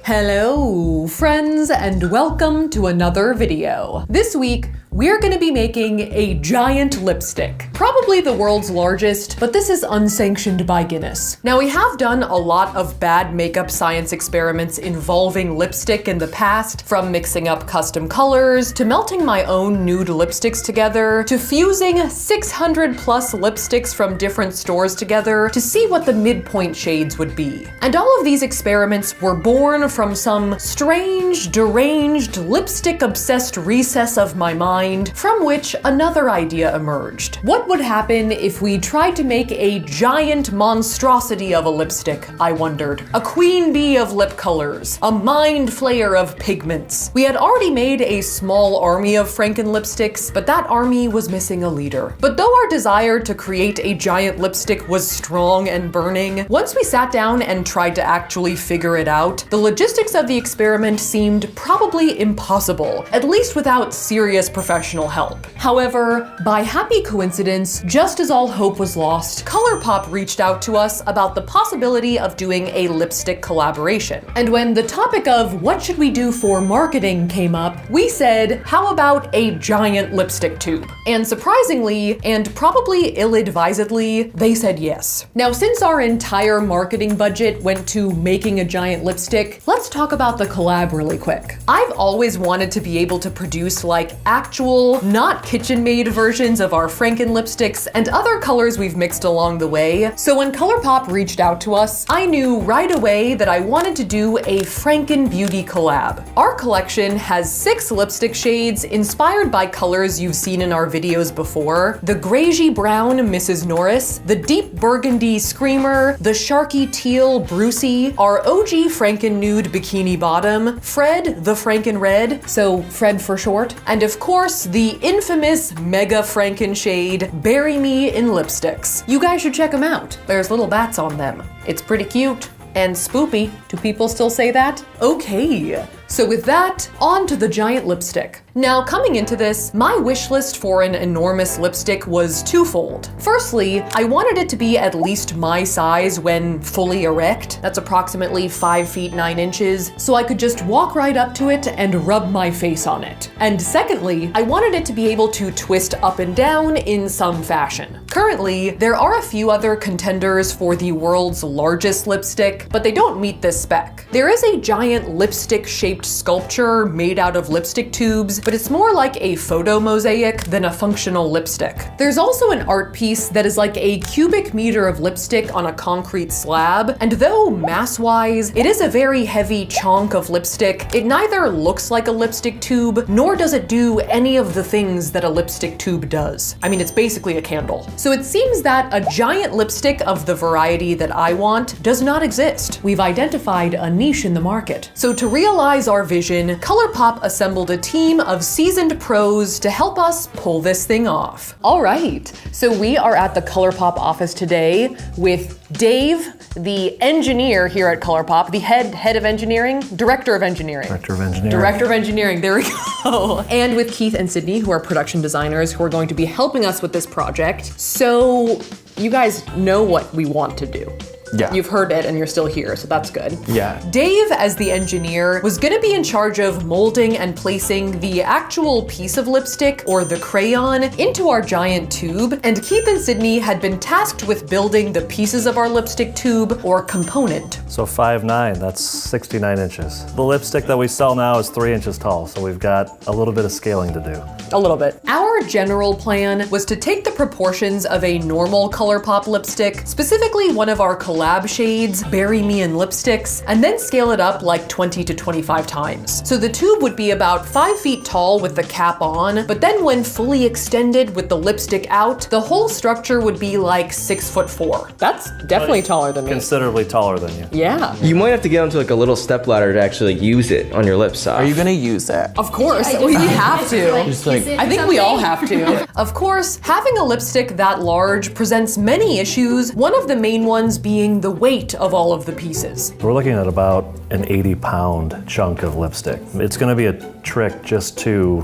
Hello, friends, and welcome to another video. This week, we're gonna be making a giant lipstick. Probably the world's largest, but this is unsanctioned by Guinness. Now, we have done a lot of bad makeup science experiments involving lipstick in the past, from mixing up custom colors, to melting my own nude lipsticks together, to fusing 600 plus lipsticks from different stores together to see what the midpoint shades would be. And all of these experiments were born from some strange, deranged, lipstick-obsessed recess of my mind, from which another idea emerged. What would happen if we tried to make a giant monstrosity of a lipstick, I wondered. A queen bee of lip colors, a mind flayer of pigments. We had already made a small army of Franken lipsticks, but that army was missing a leader. But though our desire to create a giant lipstick was strong and burning, once we sat down and tried to actually figure it out, the logistics of the experiment seemed probably impossible, at least without serious professional help. However, by happy coincidence, just as all hope was lost, ColourPop reached out to us about the possibility of doing a lipstick collaboration. And when the topic of what should we do for marketing came up, we said, how about a giant lipstick tube? And surprisingly, and probably ill-advisedly, they said yes. Now, since our entire marketing budget went to making a giant lipstick, let's talk about the collab really quick. I've always wanted to be able to produce like actual, not kitchen-made versions of our Franken lipsticks and other colors we've mixed along the way. So when ColourPop reached out to us, I knew right away that I wanted to do a Franken Beauty collab. Our collection has 6 lipstick shades inspired by colors you've seen in our videos before: the Gragey Brown Mrs. Norris, the Deep Burgundy Screamer, the Sharky Teal Brucey, our OG Franken Nude Bikini Bottom, Fred the Franken Red, so Fred for short, and of course, the infamous Mega Franken shade, Bury Me in Lipsticks. You guys should check them out. There's little bats on them. It's pretty cute. And spoopy. Do people still say that? Okay. So with that, on to the giant lipstick. Now, coming into this, my wish list for an enormous lipstick was twofold. Firstly, I wanted it to be at least my size when fully erect. That's approximately 5 feet 9 inches, so I could just walk right up to it and rub my face on it. And secondly, I wanted it to be able to twist up and down in some fashion. Currently, there are a few other contenders for the world's largest lipstick, but they don't meet this spec. There is a giant lipstick-shaped sculpture made out of lipstick tubes, but it's more like a photo mosaic than a functional lipstick. There's also an art piece that is like a cubic meter of lipstick on a concrete slab, and though mass-wise, it is a very heavy chunk of lipstick, it neither looks like a lipstick tube, nor does it do any of the things that a lipstick tube does. I mean, it's basically a candle. So it seems that a giant lipstick of the variety that I want does not exist. We've identified a niche in the market. So to realize our vision, ColourPop assembled a team of seasoned pros to help us pull this thing off. All right, so we are at the ColourPop office today with Dave, the engineer here at ColourPop, the head of engineering, director of engineering. Director of engineering, there we go. And with Keith and Sydney, who are production designers who are going to be helping us with this project. So you guys know what we want to do. Yeah. You've heard it and you're still here, so that's good. Yeah. Dave, as the engineer, was gonna be in charge of molding and placing the actual piece of lipstick, or the crayon, into our giant tube, and Keith and Sydney had been tasked with building the pieces of our lipstick tube, or component. So 5'9", that's 69 inches. The lipstick that we sell now is 3 inches tall, so we've got a little bit of scaling to do. A little bit. Our general plan was to take the proportions of a normal ColourPop lipstick, specifically one of our collab shades, Bury Me in Lipsticks, and then scale it up like 20 to 25 times. So the tube would be about 5 feet tall with the cap on, but then when fully extended with the lipstick out, the whole structure would be like 6'4". That's definitely taller than me. Considerably taller than you. Yeah. You might have to get onto like a little stepladder to actually use it on your lips. Are you gonna use that? Of course, we have to. Just like, I think we all have to. Of course, having a lipstick that large presents many issues, one of the main ones being the weight of all of the pieces. We're looking at about an 80-pound chunk of lipstick. It's gonna be a trick just to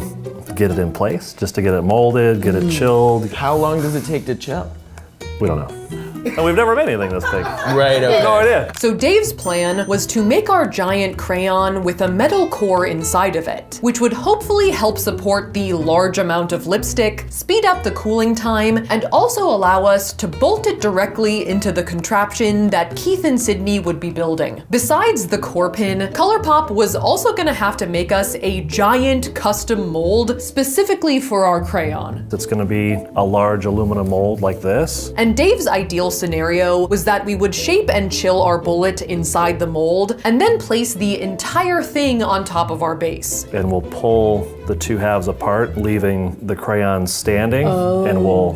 get it in place, just to get it molded, get it chilled. how long does it take to chill? We don't know. And we've never made anything this big. Right, okay. No idea. So Dave's plan was to make our giant crayon with a metal core inside of it, which would hopefully help support the large amount of lipstick, speed up the cooling time, and also allow us to bolt it directly into the contraption that Keith and Sydney would be building. Besides the core pin, ColourPop was also gonna have to make us a giant custom mold specifically for our crayon. It's gonna be a large aluminum mold like this. And Dave's ideal scenario was that we would shape and chill our bullet inside the mold and then place the entire thing on top of our base. And we'll pull the two halves apart, leaving the crayon standing, and we'll,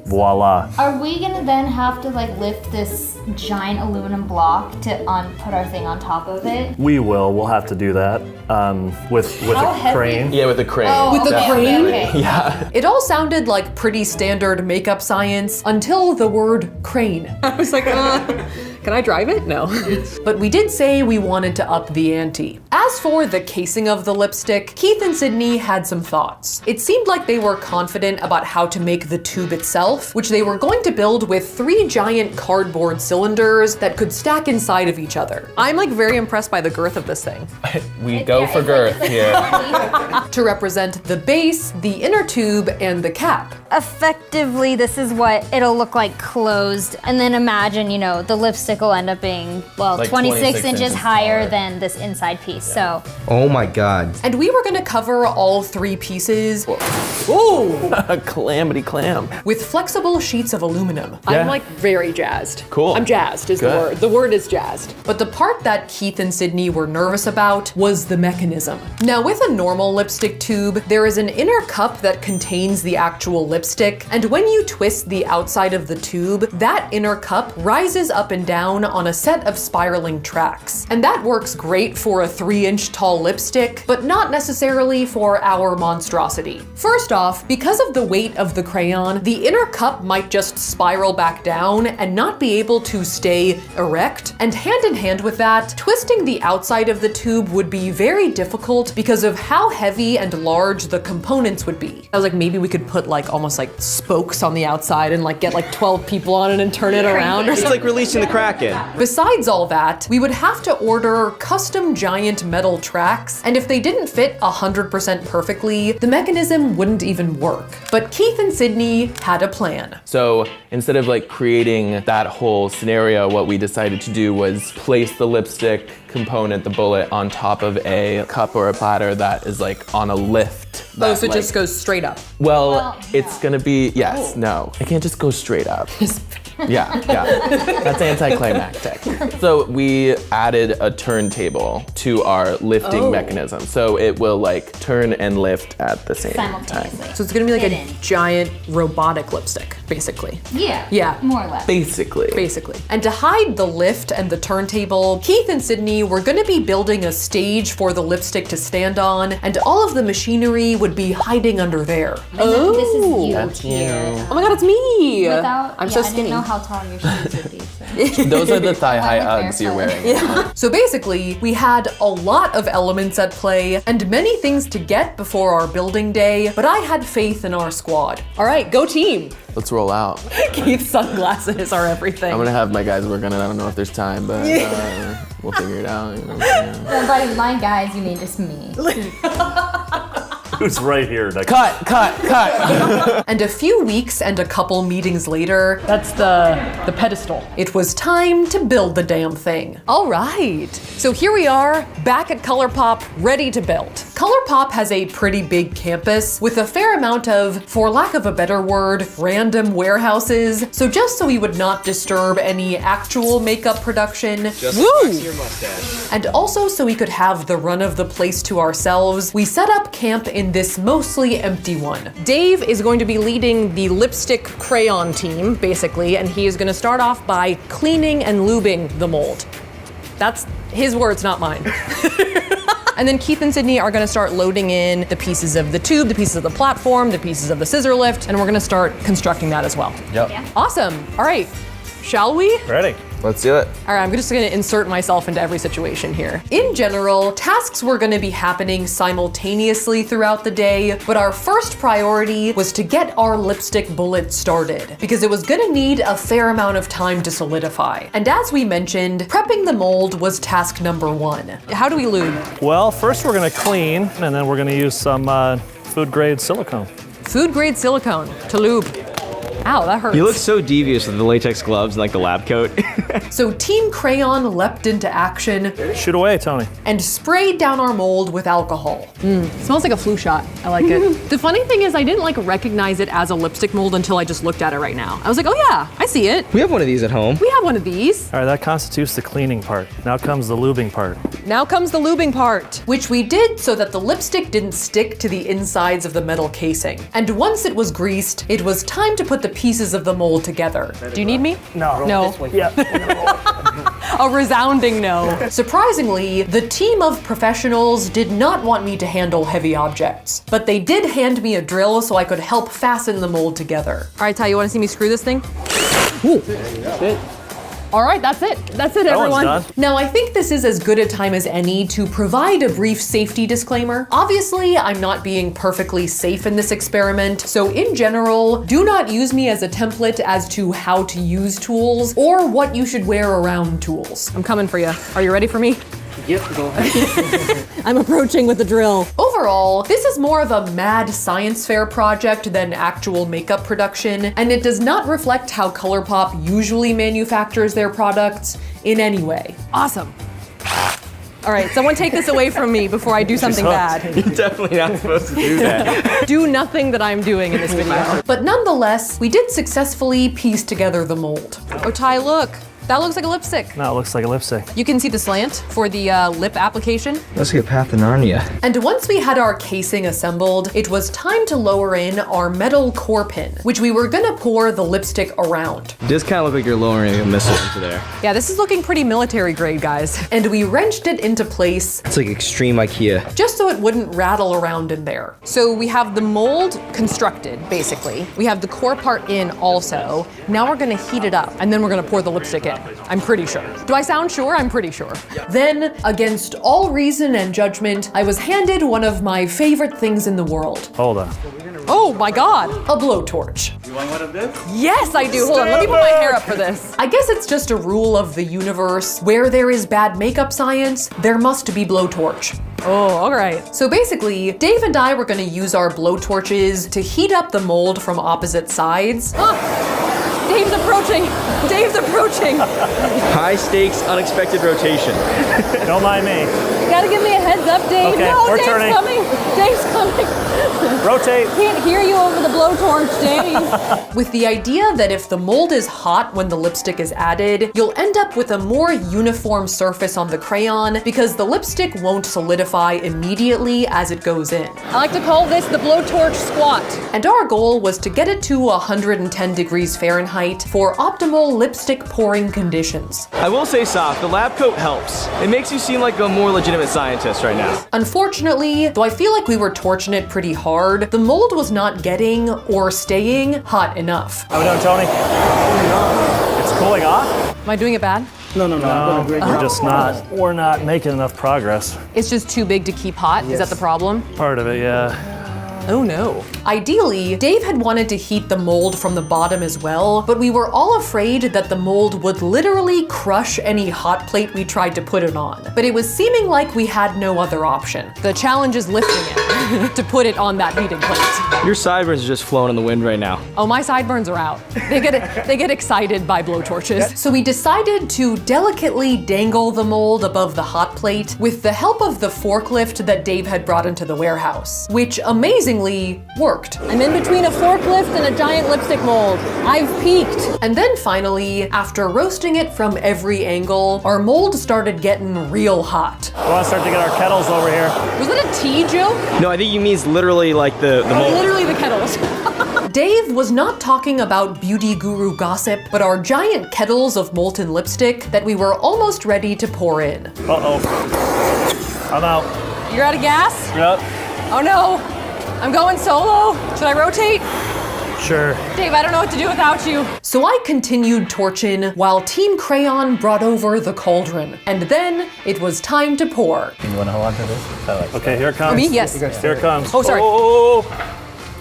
voila. Are we gonna then have to like lift this giant aluminum block to put our thing on top of it? We'll have to do that with How a heavy? crane. Yeah, with the crane. With the crane? Okay. Yeah. It all sounded like pretty standard makeup science until the word crane. I was like, can I drive it? No. But we did say we wanted to up the ante. As for the casing of the lipstick, Keith and Sydney had some thoughts. It seemed like they were confident about how to make the tube itself, which they were going to build with 3 giant cardboard cylinders that could stack inside of each other. I'm like very impressed by the girth of this thing. We go for girth here. To represent the base, the inner tube, and the cap. Effectively, this is what it'll look like closed. And then imagine, you know, the lipstick will end up being, well, Like 26 26 inches inches higher taller. than this inside piece. So Oh my god. And we were gonna cover all 3 pieces. Ooh! A calamity clam. With flexible sheets of aluminum. Yeah. I'm like very jazzed. Cool. I'm jazzed is the Good. word. The word is jazzed. But the part that Keith and Sydney were nervous about was the mechanism. Now with a normal lipstick tube, there is an inner cup that contains the actual lipstick, and when you twist the outside of the tube, that inner cup rises up and down on a set of spiraling tracks. And that works great for a 3-inch tall lipstick, but not necessarily for our monstrosity. First off, because of the weight of the crayon, the inner cup might just spiral back down and not be able to stay erect. And hand in hand with that, twisting the outside of the tube would be very difficult because of how heavy and large the components would be. I was like, maybe we could put like almost like spokes on the outside and like get like 12 people on it and turn it around or It's something. like releasing the Kraken. Besides all that, we would have to order custom giant metal tracks, and if they didn't fit 100% perfectly, the mechanism wouldn't even work. But Keith and Sydney had a plan. So instead of like creating that whole scenario, what we decided to do was place the lipstick component, the bullet, on top of a cup or a platter that is like on a lift. Oh, that, so it like- just goes straight up. Well, no. it's gonna be, yes, no. It can't just go straight up. Yeah. That's anticlimactic. So we added a turntable to our lifting mechanism. So it will like turn and lift at the same time. simultaneously. So it's gonna be like Hidden. a giant robotic lipstick, basically. Yeah. Yeah. More or less. Basically. And to hide the lift and the turntable, Keith and Sydney were gonna be building a stage for the lipstick to stand on, and all of the machinery would be hiding under there. And then this is you That's here. you. Oh my god, it's me! Without, I'm yeah, so I didn't skinny. know how tall your shoes would be. So. Those are the thigh-high Why Uggs you're barefoot? wearing. So basically, we had a lot of elements at play and many things to get before our building day, but I had faith in our squad. All right, go team! Let's roll out. Keith's sunglasses are everything. I'm gonna have my guys work on it. I don't know if there's time, but we'll figure it out. You know what I'm saying? And by my guys, you mean just me. Who's right here? Next. Cut. And a few weeks and a couple meetings later, that's the pedestal. It was time to build the damn thing. All right. So here we are, back at ColourPop, ready to build. ColourPop has a pretty big campus with a fair amount of, for lack of a better word, random warehouses. So just so we would not disturb any actual makeup production, Your mustache. and also so we could have the run of the place to ourselves, we set up camp in this mostly empty one. Dave is going to be leading the lipstick crayon team, basically, and he is going to start off by cleaning and lubing the mold. That's his words, not mine. And then Keith and Sydney are gonna start loading in the pieces of the tube, the pieces of the platform, the pieces of the scissor lift, and we're gonna start constructing that as well. Yep. Yeah. Awesome. All right. Shall we? Ready? Let's do it. All right, I'm just gonna insert myself into every situation here. In general, tasks were gonna be happening simultaneously throughout the day, but our first priority was to get our lipstick bullet started, because it was gonna need a fair amount of time to solidify. And as we mentioned, prepping the mold was task number 1. How do we lube? Well, first we're gonna clean, and then we're gonna use some food grade silicone. Food grade silicone to lube. Ow, that hurts. You look so devious with the latex gloves and like the lab coat. So Team Crayon leapt into action Shoot away, Tony. and sprayed down our mold with alcohol. Smells like a flu shot. I like it. The funny thing is I didn't like recognize it as a lipstick mold until I just looked at it right now. I was like, oh yeah, I see it. We have one of these at home. We have one of these. All right, that constitutes the cleaning part. Now comes the lubing part. Now comes the lubing part, which we did so that the lipstick didn't stick to the insides of the metal casing. And once it was greased, it was time to put the pieces of the mold together. Do you need me? No. No. Yeah. A resounding no. Surprisingly, the team of professionals did not want me to handle heavy objects, but they did hand me a drill so I could help fasten the mold together. All right, Ty, you want to see me screw this thing? Ooh. All right, that's it. That's it, That one's everyone. done. Now, I think this is as good a time as any to provide a brief safety disclaimer. Obviously, I'm not being perfectly safe in this experiment, so in general, do not use me as a template as to how to use tools or what you should wear around tools. I'm coming for you. Are you ready for me? Yep, go ahead. I'm approaching with the drill. Overall, this is more of a mad science fair project than actual makeup production, and it does not reflect how ColourPop usually manufactures their products in any way. Awesome. All right, someone take this away from me before I do something hooked. bad. You're definitely not supposed to do that. Do nothing that I'm doing in this video. But nonetheless, we did successfully piece together the mold. Oh, Ty, look. That looks like a lipstick. Now it looks like a lipstick. You can see the slant for the lip application. Let's get Path to Narnia. And once we had our casing assembled, it was time to lower in our metal core pin, which we were gonna pour the lipstick around. It does kind of look like you're lowering a missile into there. Yeah, this is looking pretty military grade, guys. And we wrenched it into place It's like extreme IKEA. just so it wouldn't rattle around in there. So we have the mold constructed, basically. We have the core part in also. Now we're gonna heat it up, and then we're gonna pour the lipstick in. I'm pretty sure. Do I sound sure? I'm pretty sure. Then, against all reason and judgment, I was handed one of my favorite things in the world. Hold on. Oh my God, a blowtorch. You want one of this? Yes, I do. Hold on, let me put my hair up for this. I guess it's just a rule of the universe. Where there is bad makeup science, there must be blowtorch. Oh, all right. So basically, Dave and I were gonna use our blowtorches to heat up the mold from opposite sides. Dave's approaching. Dave's approaching. High stakes, unexpected rotation. Don't mind me. Gotta give me a heads up, Dave. Okay, No, we're Dave's turning. coming. Dave's coming. Rotate. Can't hear you over the blowtorch, Dave. With the idea that if the mold is hot when the lipstick is added, you'll end up with a more uniform surface on the crayon because the lipstick won't solidify immediately as it goes in. I like to call this the blowtorch squat. And our goal was to get it to 110 degrees Fahrenheit for optimal lipstick pouring conditions. I will say, Saf, the lab coat helps. It makes you seem like a more legitimate scientist right now. Unfortunately, though I feel like we were torching it pretty hard, the mold was not getting or staying hot enough. How we doing, Tony? It's cooling off? Am I doing it bad? No, I'm doing a great We're job. just not. We're not making enough progress. It's just too big to keep hot? Is that the problem? Part of it, yeah. Oh no. Ideally, Dave had wanted to heat the mold from the bottom as well, but we were all afraid that the mold would literally crush any hot plate we tried to put it on. But it was seeming like we had no other option. The challenge is lifting it to put it on that heating plate. Your sideburns are just flowing in the wind right now. Oh, my sideburns are out. They get excited by blowtorches. So we decided to delicately dangle the mold above the hot plate with the help of the forklift that Dave had brought into the warehouse, which amazingly worked. I'm in between a forklift and a giant lipstick mold. I've peaked. And then finally, after roasting it from every angle, our mold started getting real hot. We want to start to get our kettles over here. Was that a tea joke? No, I think you mean literally like the mold. Literally the kettles. Dave was not talking about beauty guru gossip, but our giant kettles of molten lipstick that we were almost ready to pour in. Uh-oh. I'm out. You're out of gas? Yep. Oh no, I'm going solo. Should I rotate? Sure. Dave, I don't know what to do without you. So I continued torching while Team Crayon brought over the cauldron. And then it was time to pour. You want to hold on to this? Okay, here it comes. Me? Yes. Here it comes. Oh, sorry. Oh.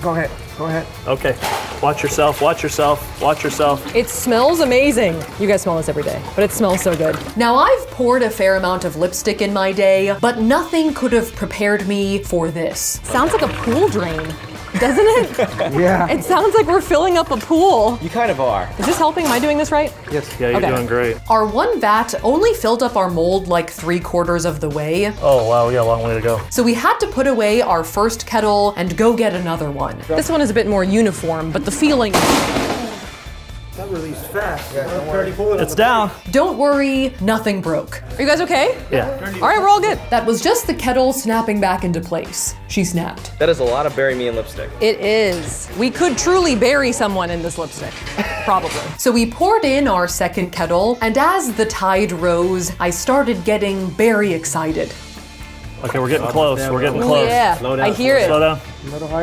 Go ahead. Go ahead. Okay. Watch yourself. Watch yourself. Watch yourself. It smells amazing. You guys smell this every day, but it smells so good. Now, I've poured a fair amount of lipstick in my day, but nothing could have prepared me for this. Sounds like a pool drain, doesn't it? Yeah. It sounds like we're filling up a pool. You kind of are. Is this helping? Am I doing this right? Yes. Yeah, you're Okay. doing great. Our one vat only filled up our mold like 3/4 of the way, Oh, wow. We got a long way to go. so we had to put away our first kettle and go get another one. This one is a bit more uniform, but the feeling... That released fast. Yeah, don't worry. It's down. Don't worry, nothing broke. Are you guys okay? Yeah. All right, we're all good. That was just the kettle snapping back into place. She snapped. That is a lot of bury me in lipstick. It is. We could truly bury someone in this lipstick. Probably. So we poured in our second kettle, and as the tide rose, I started getting very excited. Okay, we're getting close. We're getting close. Yeah, I hear it. Slow down.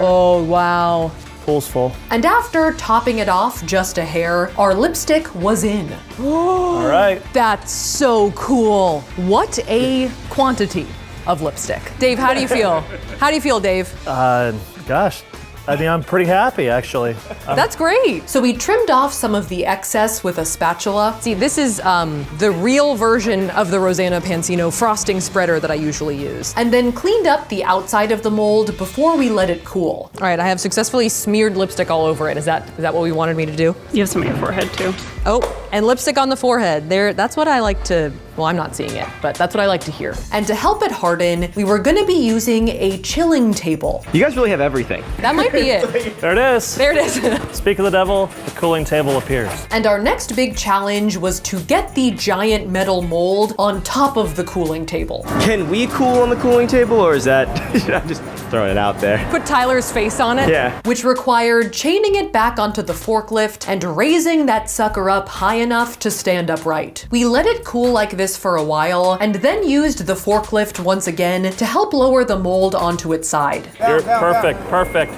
Oh, wow. Pool's full. And after topping it off just a hair, our lipstick was in. All right. That's so cool. What a quantity of lipstick. Dave, how do you feel? How do you feel, Dave? Gosh. I mean, I'm pretty happy, actually. That's great. So we trimmed off some of the excess with a spatula. See, this is the real version of the Rosanna Pansino frosting spreader that I usually use. And then cleaned up the outside of the mold before we let it cool. All right, I have successfully smeared lipstick all over it. Is that what we wanted me to do? You have some on your forehead too. Oh, and lipstick on the forehead. That's what I like to, well, I'm not seeing it, but that's what I like to hear. And to help it harden, we were gonna be using a chilling table. You guys really have everything. That might be it. There it is. There it is. Speak of the devil, the cooling table appears. And our next big challenge was to get the giant metal mold on top of the cooling table. Can we cool on the cooling table, or is that I'm just throwing it out there? Put Tyler's face on it. Yeah. Which required chaining it back onto the forklift and raising that sucker up high enough to stand upright. We let it cool like this for a while and then used the forklift once again to help lower the mold onto its side. You're perfect, perfect.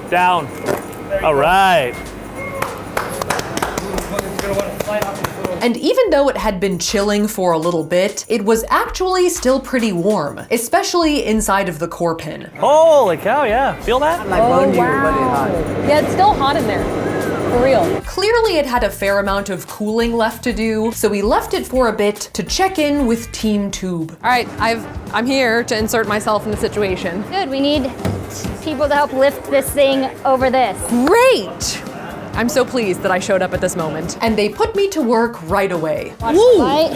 Down. All right. And even though it had been chilling for a little bit, it was actually still pretty warm, especially inside of the core pin. Holy cow, yeah. Feel that? Yeah, it's still hot in there. For real. Clearly it had a fair amount of cooling left to do, so we left it for a bit to check in with Team Tube. All right, I'm here to insert myself in the situation. Good, we need people to help lift this thing over this. Great! I'm so pleased that I showed up at this moment. And they put me to work right away. Right?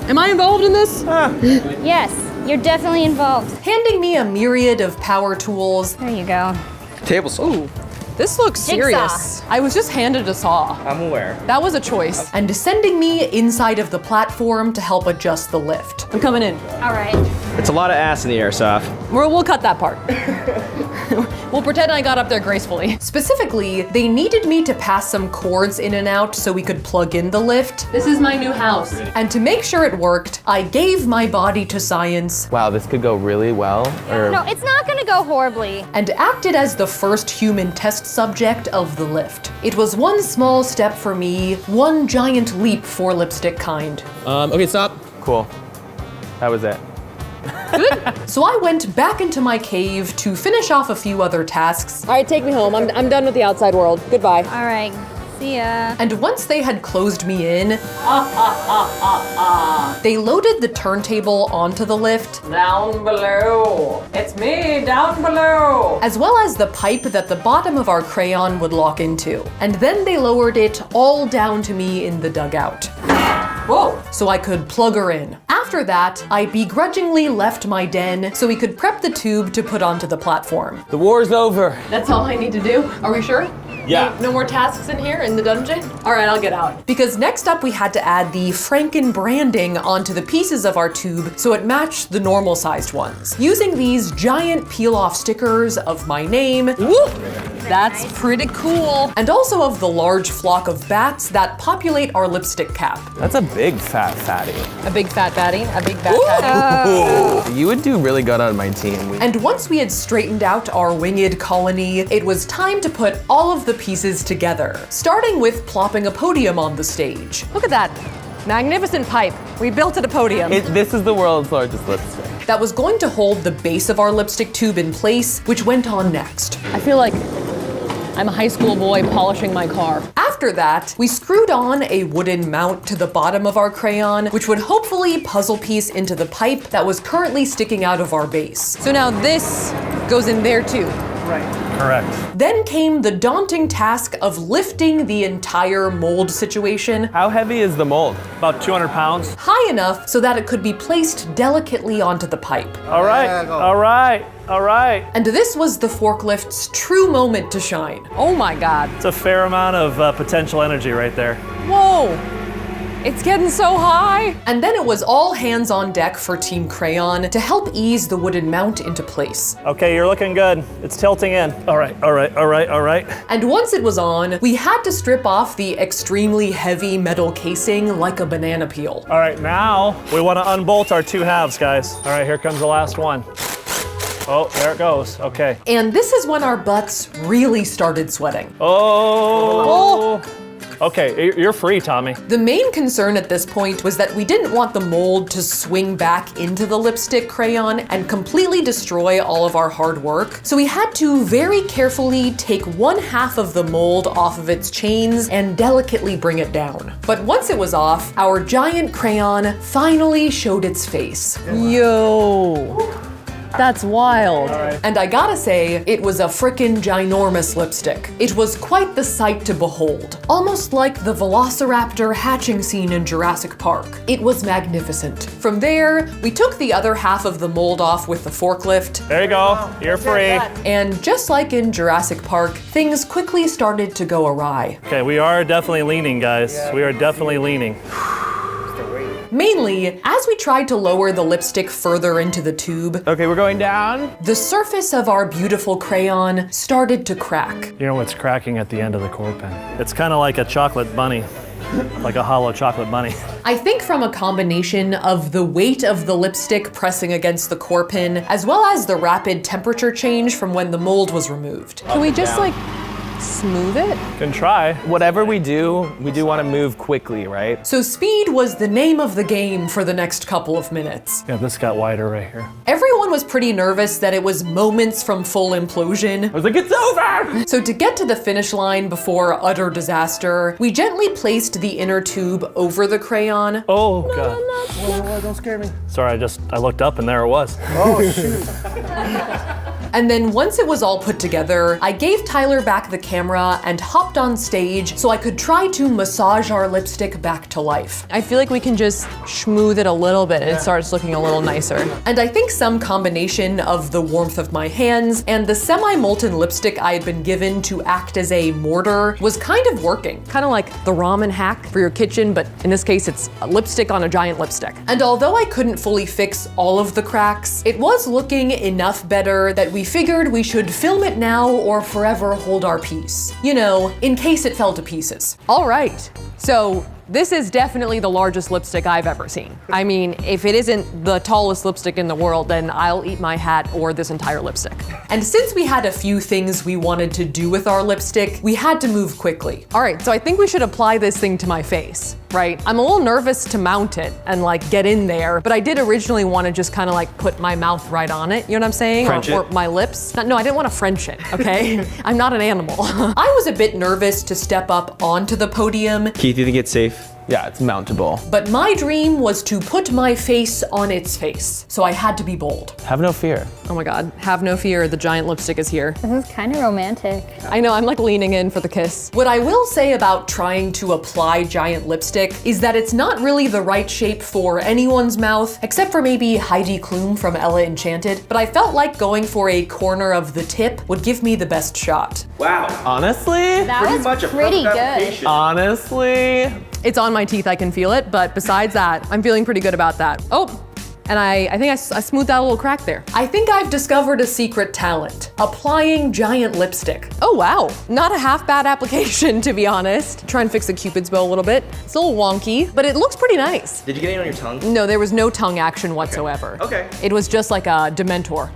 Am I involved in this? Yes, you're definitely involved. Handing me a myriad of power tools. There you go. Table saw. This looks serious. I was just handed a saw. I'm aware. That was a choice. And sending me inside of the platform to help adjust the lift. I'm coming in. All right. It's a lot of ass in the airsoft. We'll cut that part. We'll pretend I got up there gracefully. Specifically, they needed me to pass some cords in and out so we could plug in the lift. This is my new house. And to make sure it worked, I gave my body to science Wow, this could go really well. Or No, it's not gonna go horribly. and acted as the first human test subject of the lift. It was one small step for me, one giant leap for lipstick kind. Okay, stop. cool. That was it. So I went back into my cave to finish off a few other tasks. All right, take me home. I'm done with the outside world. Goodbye. All right, see ya. And once they had closed me in, they loaded the turntable onto the lift, Down below. It's me, down below. as well as the pipe that the bottom of our crayon would lock into. And then they lowered it all down to me in the dugout. Whoa! So I could plug her in. After that, I begrudgingly left my den so we could prep the tube to put onto the platform. The war's over. That's all I need to do. Are we sure? Yeah. No more tasks in here in the dungeon? All right, I'll get out. Because next up we had to add the Franken branding onto the pieces of our tube so it matched the normal sized ones. Using these giant peel off stickers of my name That's pretty cool. And also of the large flock of bats that populate our lipstick cap. That's a big fat fatty. A big fat batty, a big fat fatty. You would do really good on my team. And once we had straightened out our winged colony, it was time to put all of the pieces together, starting with plopping a podium on the stage. Look at that. Magnificent pipe. We built it a podium. This is the world's largest lipstick. That was going to hold the base of our lipstick tube in place, which went on next. I feel like I'm a high school boy polishing my car. After that, we screwed on a wooden mount to the bottom of our crayon, which would hopefully puzzle piece into the pipe that was currently sticking out of our base. So now this goes in there too. Correct. Then came the daunting task of lifting the entire mold situation How heavy is the mold? About 200 pounds. high enough so that it could be placed delicately onto the pipe. All right, all right, all right. And this was the forklift's true moment to shine. Oh my God. It's a fair amount of potential energy right there. Whoa. It's getting so high. And then it was all hands on deck for Team Crayon to help ease the wooden mount into place. Okay, you're looking good. It's tilting in. All right, all right, all right, all right. And once it was on, we had to strip off the extremely heavy metal casing like a banana peel. All right, now we want to unbolt our two halves, guys. All right, here comes the last one. Oh, there it goes. Okay. And this is when our butts really started sweating. Oh. Okay, you're free, Tommy. The main concern at this point was that we didn't want the mold to swing back into the lipstick crayon and completely destroy all of our hard work. So we had to very carefully take one half of the mold off of its chains and delicately bring it down. But once it was off, our giant crayon finally showed its face. Yo. That's wild. And I gotta say, it was a frickin' ginormous lipstick. It was quite the sight to behold. Almost like the Velociraptor hatching scene in Jurassic Park. It was magnificent. From there, we took the other half of the mold off with the forklift. There you go. You're free. And just like in Jurassic Park, things quickly started to go awry. Okay, we are definitely leaning, guys. We are definitely leaning. Mainly, as we tried to lower the lipstick further into the tube, Okay, we're going down. the surface of our beautiful crayon started to crack. You know what's cracking at the end of the core pen? It's kind of like a chocolate bunny, like a hollow chocolate bunny. I think from a combination of the weight of the lipstick pressing against the core pin, as well as the rapid temperature change from when the mold was removed. Can we just like smooth it? Can try. Whatever we do want to move quickly, right? So speed was the name of the game for the next couple of minutes. Yeah, this got wider right here. Everyone was pretty nervous that it was moments from full implosion. I was like, it's over! So to get to the finish line before utter disaster, we gently placed the inner tube over the crayon. Oh, God. Whoa, don't scare me. Sorry, I looked up and there it was. Oh, shoot. And then once it was all put together, I gave Tyler back the camera and hopped on stage so I could try to massage our lipstick back to life. I feel like we can just smooth it a little bit and it starts looking a little nicer. And I think some combination of the warmth of my hands and the semi-molten lipstick I had been given to act as a mortar was kind of working. Kind of like the ramen hack for your kitchen, but in this case, it's a lipstick on a giant lipstick. And although I couldn't fully fix all of the cracks, it was looking enough better that we figured we should film it now or forever hold our peace. You know, in case it fell to pieces. All right, so this is definitely the largest lipstick I've ever seen. I mean, if it isn't the tallest lipstick in the world, then I'll eat my hat or this entire lipstick. And since we had a few things we wanted to do with our lipstick, we had to move quickly. All right, so I think we should apply this thing to my face, right? I'm a little nervous to mount it and like get in there, but I did originally want to just kind of like put my mouth right on it, you know what I'm saying? French or it. my lips. No, I didn't want to French it, okay? I'm not an animal. I was a bit nervous to step up onto the podium, Keith, you think it's safe? Yeah, it's mountable. but my dream was to put my face on its face, so I had to be bold. Have no fear. Oh my God, have no fear, the giant lipstick is here. This is kind of romantic. I know, I'm like leaning in for the kiss. What I will say about trying to apply giant lipstick is that it's not really the right shape for anyone's mouth, except for maybe Heidi Klum from Ella Enchanted, but I felt like going for a corner of the tip would give me the best shot. Wow. Honestly? That Pretty was much a pretty perfect good. application. Honestly? It's on my teeth, I can feel it, but besides that, I'm feeling pretty good about that. Oh, And I think I smoothed out a little crack there. I think I've discovered a secret talent, applying giant lipstick. Oh wow, not a half bad application to be honest. Try and fix the Cupid's bow a little bit. It's a little wonky, but it looks pretty nice. Did you get any on your tongue? No, there was no tongue action whatsoever. Okay. It was just like a Dementor.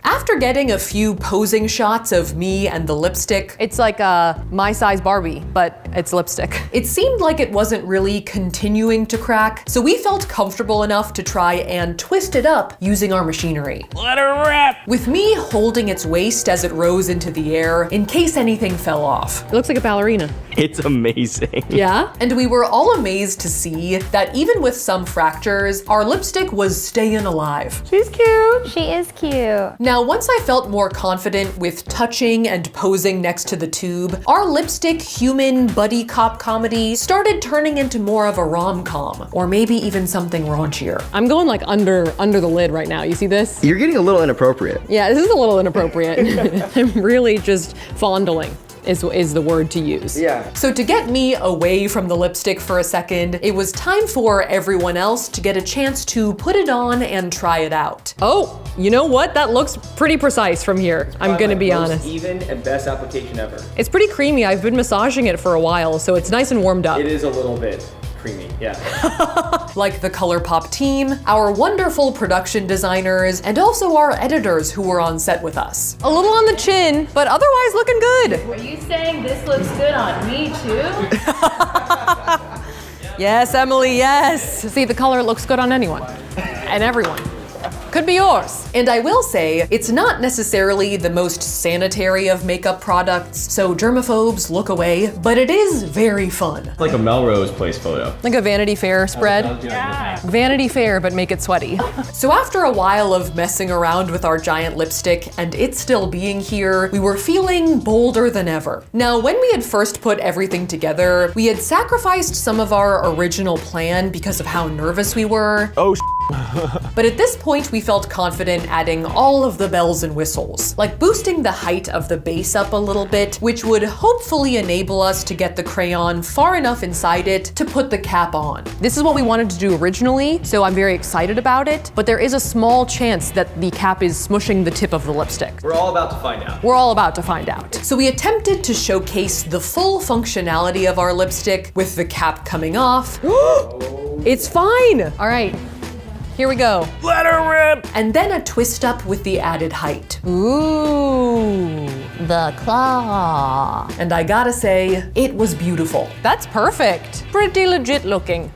After getting a few posing shots of me and the lipstick, It's like a my size Barbie, but it's lipstick. it seemed like it wasn't really continuing to crack, so we felt comfortable enough to try and twist it up using our machinery. Let her rip! With me holding its waist as it rose into the air in case anything fell off. It looks like a ballerina. It's amazing. Yeah? And we were all amazed to see that even with some fractures, our lipstick was staying alive. She's cute. She is cute. Now, once I felt more confident with touching and posing next to the tube, our lipstick human buddy cop comedy started turning into more of a rom-com, or maybe even something raunchier. I'm going like under the lid right now. You see this? You're getting a little inappropriate. Yeah, this is a little inappropriate. I'm really just fondling is the word to use. Yeah. So to get me away from the lipstick for a second, it was time for everyone else to get a chance to put it on and try it out. Oh, you know what? That looks pretty precise from here. I'm gonna be honest. Even and best application ever. It's pretty creamy. I've been massaging it for a while, so it's nice and warmed up. It is a little bit creamy, yeah. Like the ColourPop team, our wonderful production designers, and also our editors who were on set with us. A little on the chin, but otherwise looking good. Are you saying this looks good on me too? Yes, Emily, yes. See, the color looks good on anyone and everyone. Could be yours. And I will say, it's not necessarily the most sanitary of makeup products, so germaphobes look away, but it is very fun. Like a Melrose Place photo. Like a Vanity Fair spread. Vanity Fair, but make it sweaty. So after a while of messing around with our giant lipstick and it still being here, we were feeling bolder than ever. Now, when we had first put everything together, we had sacrificed some of our original plan because of how nervous we were. Oh, But at this point, we felt confident adding all of the bells and whistles, like boosting the height of the base up a little bit, which would hopefully enable us to get the crayon far enough inside it to put the cap on. This is what we wanted to do originally, so I'm very excited about it, but there is a small chance that the cap is smushing the tip of the lipstick. we're all about to find out. We're all about to find out. So we attempted to showcase the full functionality of our lipstick with the cap coming off, It's fine. All right, here we go. Let her rip! and then a twist up with the added height. Ooh, the claw. And I gotta say, it was beautiful. That's perfect. Pretty legit looking,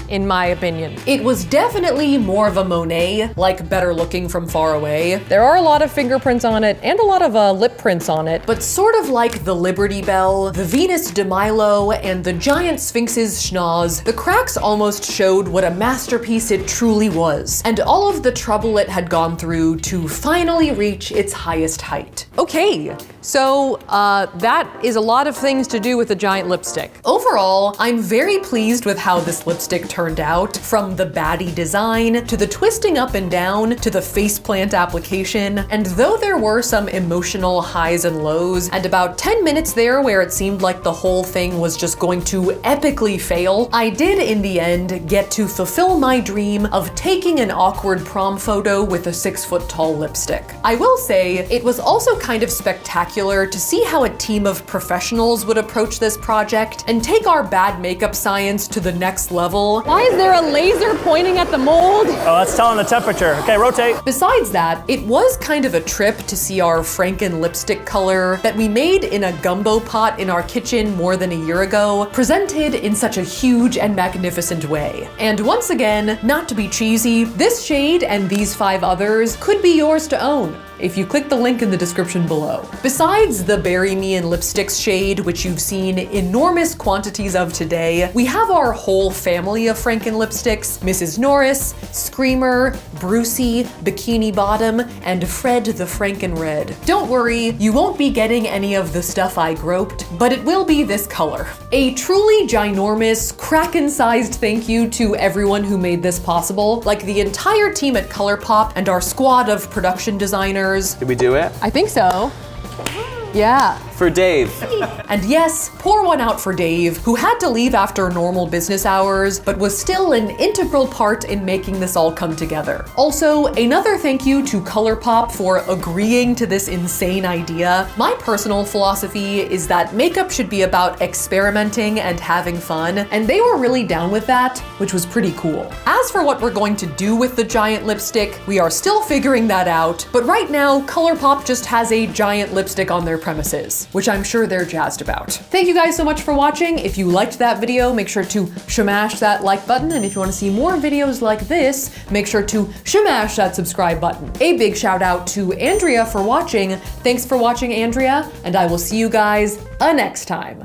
in my opinion. It was definitely more of a Monet, like better looking from far away, There are a lot of fingerprints on it and a lot of lip prints on it. but sort of like the Liberty Bell, the Venus de Milo, and the giant Sphinx's schnoz, the cracks almost showed what a masterpiece it truly was, and all of the trouble it had gone through to finally reach its highest height. Okay, so that is a lot of things to do with a giant lipstick. Overall, I'm very pleased with how this lipstick turned out, from the baddie design, to the twisting up and down, to the faceplant application, and though there were some emotional highs and lows, and about 10 minutes there where it seemed like the whole thing was just going to epically fail, I did in the end get to fulfill my dream of taking an awkward prom photo with a 6-foot-tall lipstick. I will say, it was also kind of spectacular to see how a team of professionals would approach this project and take our bad makeup science to the next level. Why is there a laser pointing at the mold? Oh, that's telling the temperature. Okay, rotate. Besides that, it was kind of a trip to see our Franken lipstick color that we made in a gumbo pot in our kitchen more than a year ago, presented in such a huge and magnificent way. And once again, not to be cheesy, this shade and these 5 others could be yours to own if you click the link in the description below. Besides the Bury Me in Lipsticks shade, which you've seen enormous quantities of today, we have our whole family of Franken lipsticks: Mrs. Norris, Screamer, Brucey, Bikini Bottom, and Fred the Franken Red. Don't worry, you won't be getting any of the stuff I groped, but it will be this color. A truly ginormous, Kraken-sized thank you to everyone who made this possible, like the entire team at ColourPop and our squad of production designers. Did we do it? I think so. Yeah. for Dave. And yes, pour one out for Dave, who had to leave after normal business hours, but was still an integral part in making this all come together. Also, another thank you to ColourPop for agreeing to this insane idea. My personal philosophy is that makeup should be about experimenting and having fun, and they were really down with that, which was pretty cool. As for what we're going to do with the giant lipstick, we are still figuring that out, but right now, ColourPop just has a giant lipstick on their premises, which I'm sure they're jazzed about. Thank you guys so much for watching. If you liked that video, make sure to shmash that like button, and if you want to see more videos like this, make sure to shmash that subscribe button. A big shout out to Andrea for watching. Thanks for watching, Andrea, and I will see you guys next time.